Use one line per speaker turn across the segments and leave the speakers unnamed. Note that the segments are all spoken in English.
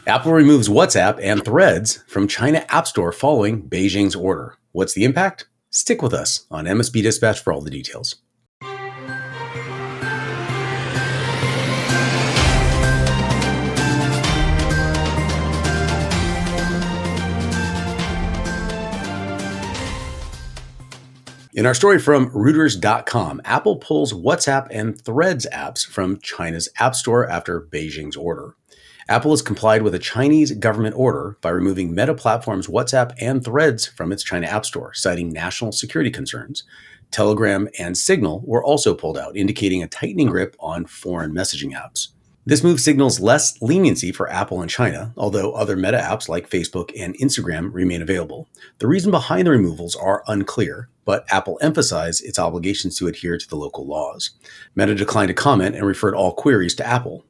Apple removes WhatsApp and Threads from China App Store following Beijing's order. What's the impact? Stick with us on MSP Dispatch for all the details. In our story from Reuters.com, Apple pulls WhatsApp and Threads apps from China's App Store after Beijing's order. Apple has complied with a Chinese government order by removing Meta Platforms' WhatsApp and Threads from its China App Store, citing national security concerns. Telegram and Signal were also pulled out, indicating a tightening grip on foreign messaging apps. This move signals less leniency for Apple in China, although other Meta apps like Facebook and Instagram remain available. The reason behind the removals are unclear, but Apple emphasized its obligations to adhere to the local laws. Meta declined to comment and referred all queries to Apple.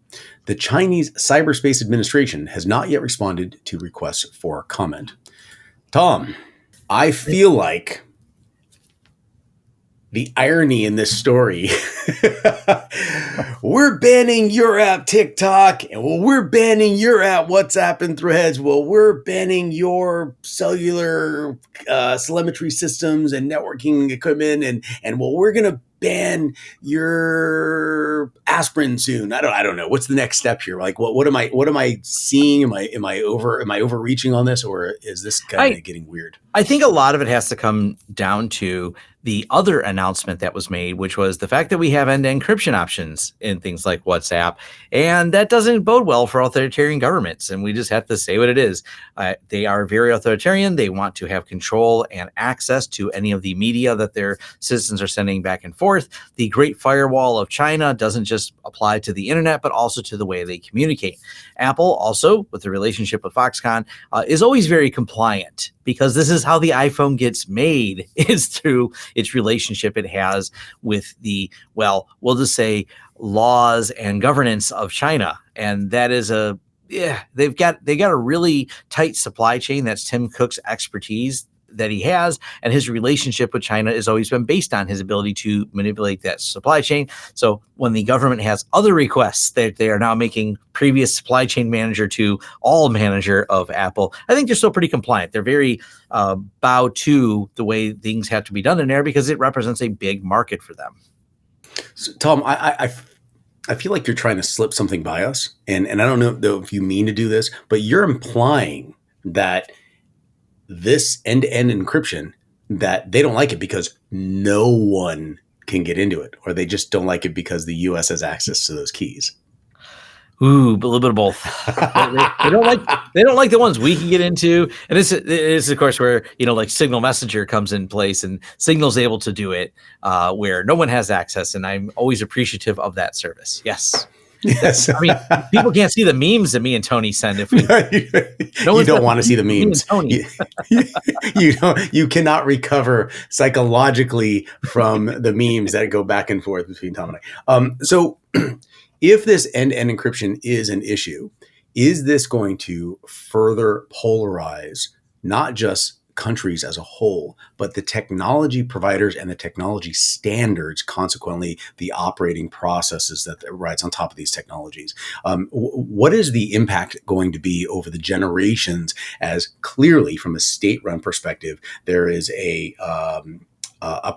The Chinese Cyberspace Administration has not yet responded to requests for comment. Tom, I feel like the irony in this story, we're banning your app TikTok, and we're banning your app WhatsApp and Threads. We're banning your cellular telemetry systems and networking equipment, and we're going to ban your aspirin soon. I don't know. What's the next step here? Like, what am I seeing? Am I overreaching on this, or is this kind of getting weird?
I think a lot of it has to come down to the other announcement that was made, which was the fact that we have end-to-end encryption options in things like WhatsApp. And that doesn't bode well for authoritarian governments. And we just have to say what it is. They are very authoritarian. They want to have control and access to any of the media that their citizens are sending back and forth. The Great Firewall of China doesn't just apply to the internet, but also to the way they communicate. Apple also, with the relationship with Foxconn, is always very compliant, because this is how the iPhone gets made, is through its relationship it has with the, well, we'll just say laws and governance of China. And that is they've got a really tight supply chain. That's Tim Cook's expertise that he has, and his relationship with China has always been based on his ability to manipulate that supply chain. So when the government has other requests that they are now making previous supply chain manager to all manager of Apple, I think they're still pretty compliant. They're very bow to the way things have to be done in there, because it represents a big market for them.
So, Tom, I feel like you're trying to slip something by us, and I don't know though if you mean to do this, but you're implying that this end-to-end encryption, that they don't like it because no one can get into it, or they just don't like it because the U.S. has access to those keys.
Ooh, but a little bit of both. they don't like the ones we can get into, and this is of course where like Signal Messenger comes in place, and Signal's able to do it where no one has access, and I'm always appreciative of that service. Yes.
Yes.
I mean, people can't see the memes that me and Tony send. If we,
you don't want to see the memes. You cannot recover psychologically from the memes that go back and forth between Tom and I. So if this end-to-end encryption is an issue, is this going to further polarize not just countries as a whole, but the technology providers and the technology standards, consequently the operating processes that rides on top of these technologies? What is the impact going to be over the generations, as clearly from a state-run perspective, there is a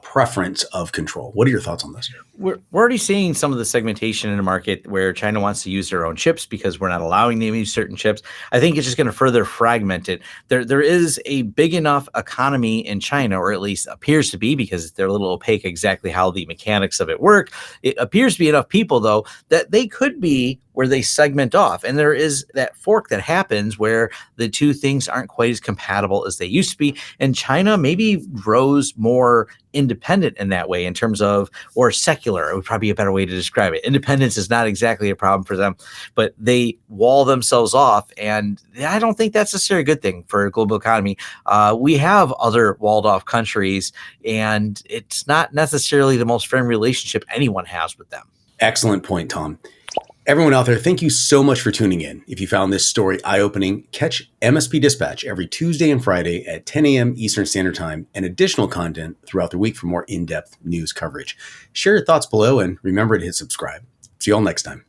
preference of control? What are your thoughts on this?
We're already seeing some of the segmentation in the market where China wants to use their own chips because we're not allowing them to use certain chips. I think it's just going to further fragment it. There is a big enough economy in China, or at least appears to be, because they're a little opaque exactly how the mechanics of it work. It appears to be enough people, though, that they could be where they segment off. And there is that fork that happens where the two things aren't quite as compatible as they used to be. And China maybe grows more independent in that way, in terms of, or secular, it would probably be a better way to describe it. Independence is not exactly a problem for them, but they wall themselves off. And I don't think that's necessarily a good thing for a global economy. We have other walled off countries, and it's not necessarily the most friendly relationship anyone has with them.
Excellent point, Tom. Everyone out there, thank you so much for tuning in. If you found this story eye-opening, catch MSP Dispatch every Tuesday and Friday at 10 a.m. Eastern Standard Time, and additional content throughout the week for more in-depth news coverage. Share your thoughts below, and remember to hit subscribe. See you all next time.